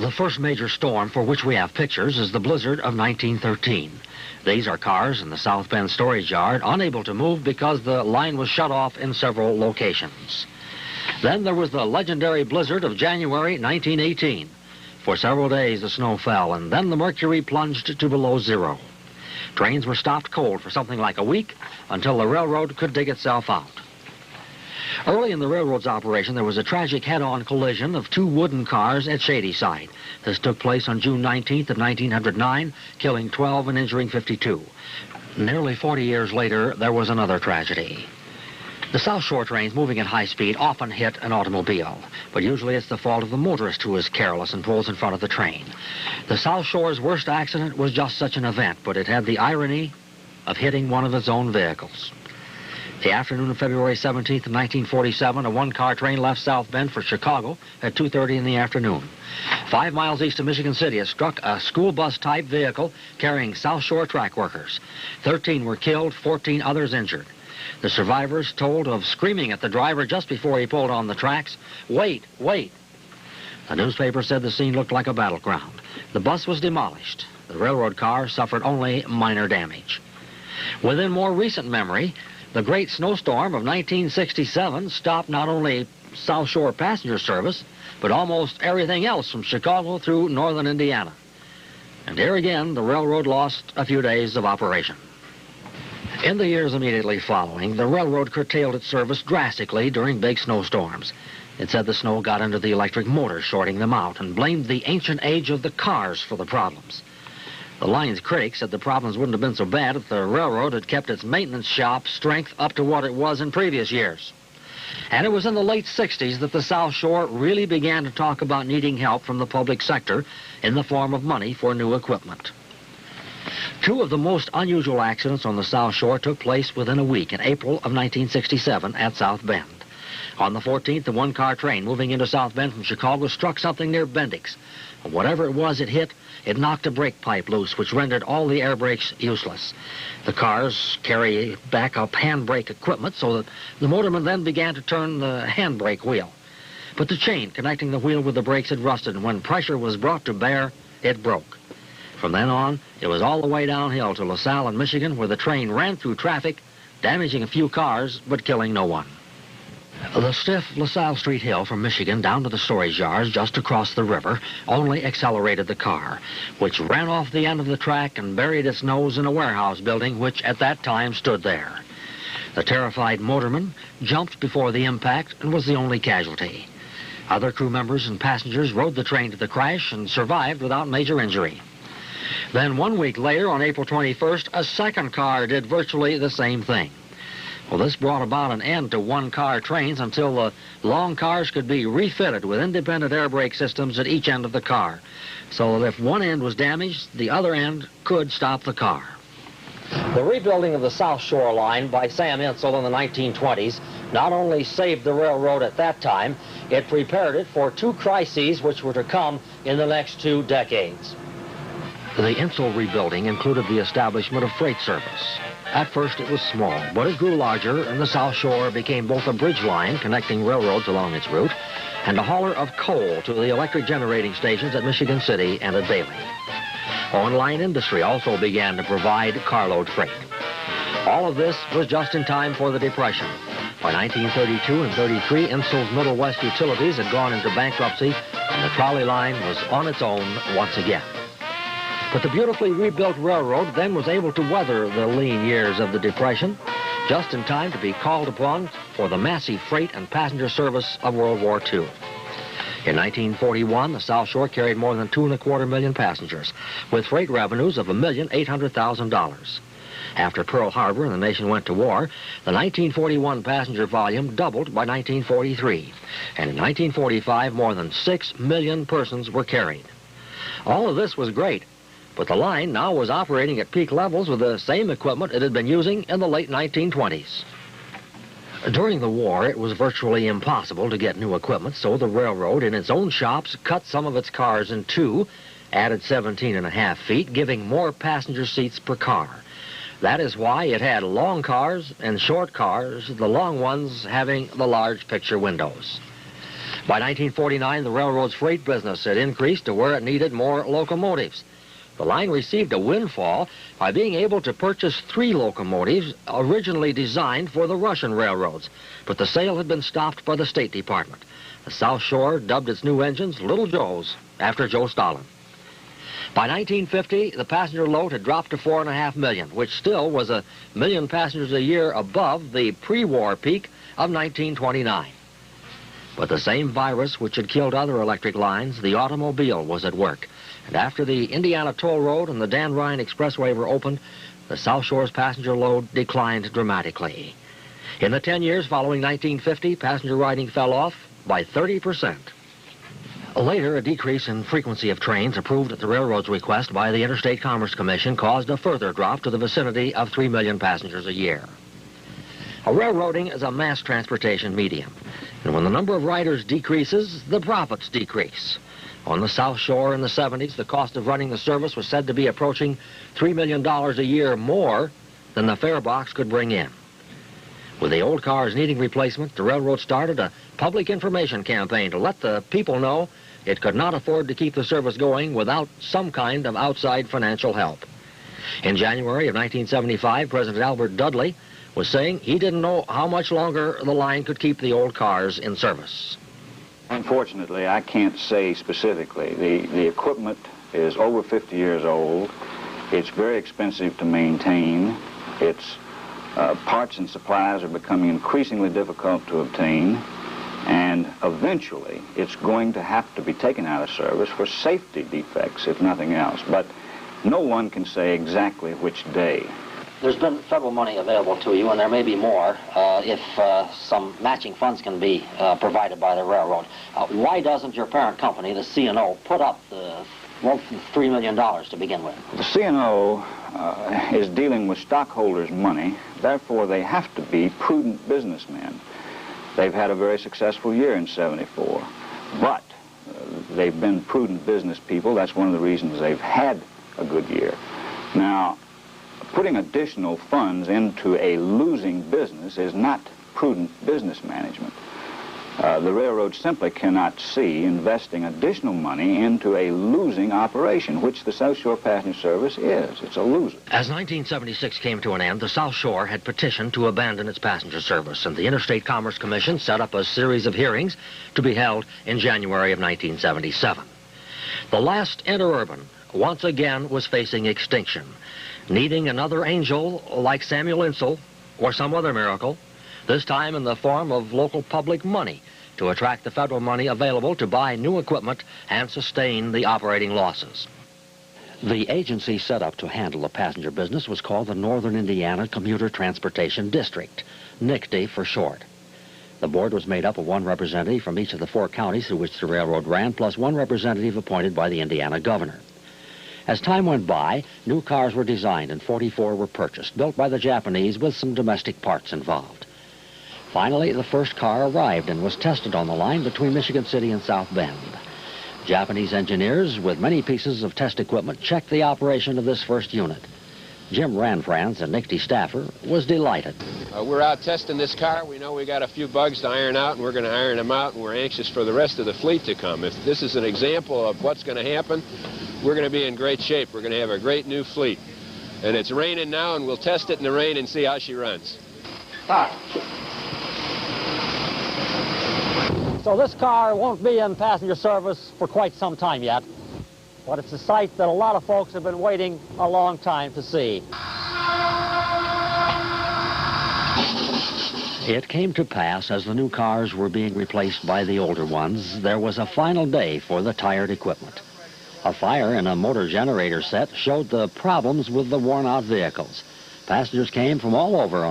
The first major storm for which we have pictures is the blizzard of 1913. These are cars in the South Bend storage yard unable to move because the line was shut off in several locations. Then there was the legendary blizzard of January 1918. For several days the snow fell, and then the mercury plunged to below zero. Trains were stopped cold for something like a week until the railroad could dig itself out. Early in the railroad's operation, there was a tragic head-on collision of two wooden cars at Shadyside. This took place on June 19th of 1909, killing 12 and injuring 52. Nearly 40 years later, there was another tragedy. The South Shore trains moving at high speed often hit an automobile, but usually it's the fault of the motorist who is careless and pulls in front of the train. The South Shore's worst accident was just such an event, but it had the irony of hitting one of its own vehicles. The afternoon of February 17th of 1947, a one-car train left South Bend for Chicago at 2:30 in the afternoon. 5 miles east of Michigan City, it struck a school bus-type vehicle carrying South Shore track workers. 13 were killed, 14 others injured. The survivors told of screaming at the driver just before he pulled on the tracks, "Wait, wait!" The newspaper said the scene looked like a battleground. The bus was demolished. The railroad car suffered only minor damage. Within more recent memory, the great snowstorm of 1967 stopped not only South Shore passenger service, but almost everything else from Chicago through northern Indiana. And here again, the railroad lost a few days of operation. In the years immediately following, the railroad curtailed its service drastically during big snowstorms. It said the snow got into the electric motors, shorting them out, and blamed the ancient age of the cars for the problems. The line's critics said the problems wouldn't have been so bad if the railroad had kept its maintenance shop strength up to what it was in previous years. And it was in the late 60s that the South Shore really began to talk about needing help from the public sector in the form of money for new equipment. Two of the most unusual accidents on the South Shore took place within a week in April of 1967 at South Bend. On the 14th, the one-car train moving into South Bend from Chicago struck something near Bendix. Whatever it was it hit, it knocked a brake pipe loose, which rendered all the air brakes useless. The cars carry backup handbrake equipment, so that the motorman then began to turn the handbrake wheel. But the chain connecting the wheel with the brakes had rusted, and when pressure was brought to bear, it broke. From then on, it was all the way downhill to LaSalle in Michigan, where the train ran through traffic, damaging a few cars, but killing no one. The stiff LaSalle Street hill from Michigan down to the storage yards just across the river only accelerated the car, which ran off the end of the track and buried its nose in a warehouse building which at that time stood there. The terrified motorman jumped before the impact and was the only casualty. Other crew members and passengers rode the train to the crash and survived without major injury. Then 1 week later, on April 21st, a second car did virtually the same thing. Well, this brought about an end to one-car trains until the long cars could be refitted with independent air brake systems at each end of the car, so that if one end was damaged, the other end could stop the car. The rebuilding of the South Shore line by Sam Insull in the 1920s not only saved the railroad at that time, it prepared it for two crises which were to come in the next 2 decades. The Insull rebuilding included the establishment of freight service. At first it was small, but it grew larger, and the South Shore became both a bridge line connecting railroads along its route and a hauler of coal to the electric generating stations at Michigan City and at Bailey. On-line industry also began to provide carload freight. All of this was just in time for the Depression. By 1932 and 33, Insull's Middle West Utilities had gone into bankruptcy, and the trolley line was on its own once again. But the beautifully rebuilt railroad then was able to weather the lean years of the Depression, just in time to be called upon for the massive freight and passenger service of World War II. In 1941, the South Shore carried more than 2.25 million passengers, with freight revenues of $1,800,000. After Pearl Harbor and the nation went to war, the 1941 passenger volume doubled by 1943, and in 1945, more than 6 million persons were carried. All of this was great, but the line now was operating at peak levels with the same equipment it had been using in the late 1920s. During the war, it was virtually impossible to get new equipment, so the railroad, in its own shops, cut some of its cars in two, added 17.5 feet, giving more passenger seats per car. That is why it had long cars and short cars, the long ones having the large picture windows. By 1949, the railroad's freight business had increased to where it needed more locomotives. The line received a windfall by being able to purchase 3 locomotives originally designed for the Russian railroads, but the sale had been stopped by the State Department. The South Shore dubbed its new engines Little Joes, after Joe Stalin. By 1950, the passenger load had dropped to 4.5 million, which still was 1 million passengers a year above the pre-war peak of 1929. But the same virus which had killed other electric lines, the automobile, was at work. And after the Indiana Toll Road and the Dan Ryan Expressway were opened, the South Shore's passenger load declined dramatically. In the 10 years following 1950, passenger riding fell off by 30%. Later, a decrease in frequency of trains approved at the railroad's request by the Interstate Commerce Commission caused a further drop to the vicinity of 3 million passengers a year. Railroading is a mass transportation medium, and when the number of riders decreases, the profits decrease. On the South Shore in the 70s, the cost of running the service was said to be approaching $3 million a year more than the fare box could bring in. With the old cars needing replacement, the railroad started a public information campaign to let the people know it could not afford to keep the service going without some kind of outside financial help. In January of 1975, President Albert Dudley was saying he didn't know how much longer the line could keep the old cars in service. Unfortunately, I can't say specifically. The equipment is over 50 years old. It's very expensive to maintain. Its parts and supplies are becoming increasingly difficult to obtain. And eventually, it's going to have to be taken out of service for safety defects, if nothing else. But no one can say exactly which day. There's been federal money available to you, and there may be more if some matching funds can be provided by the railroad. Why doesn't your parent company, the C&O, put up the $3 million to begin with? The C&O is dealing with stockholders' money. Therefore, they have to be prudent businessmen. They've had a very successful year in '74, but they've been prudent business people. That's one of the reasons they've had a good year. Now, putting additional funds into a losing business is not prudent business management. The railroad simply cannot see investing additional money into a losing operation, which the South Shore Passenger Service is. It's a loser. As 1976 came to an end, the South Shore had petitioned to abandon its passenger service, and the Interstate Commerce Commission set up a series of hearings to be held in January of 1977. The last interurban once again was facing extinction, needing another angel like Samuel Insull or some other miracle, this time in the form of local public money to attract the federal money available to buy new equipment and sustain the operating losses. The agency set up to handle the passenger business was called the Northern Indiana Commuter Transportation District, NICTD for short. The board was made up of 1 representative from each of the 4 counties through which the railroad ran, plus 1 representative appointed by the Indiana governor. As time went by, new cars were designed and 44 were purchased, built by the Japanese with some domestic parts involved. Finally, the first car arrived and was tested on the line between Michigan City and South Bend. Japanese engineers with many pieces of test equipment checked the operation of this first unit. Jim Ranfranz, a NICTD staffer, was delighted. We're out testing this car. We know we got a few bugs to iron out, and we're going to iron them out, and we're anxious for the rest of the fleet to come. If this is an example of what's going to happen, we're going to be in great shape. We're going to have a great new fleet. And it's raining now, and we'll test it in the rain and see how she runs. So this car won't be in passenger service for quite some time yet, but it's a sight that a lot of folks have been waiting a long time to see. It came to pass as the new cars were being replaced by the older ones, there was a final day for the tired equipment. A fire in a motor generator set showed the problems with the worn-out vehicles. Passengers came from all over on the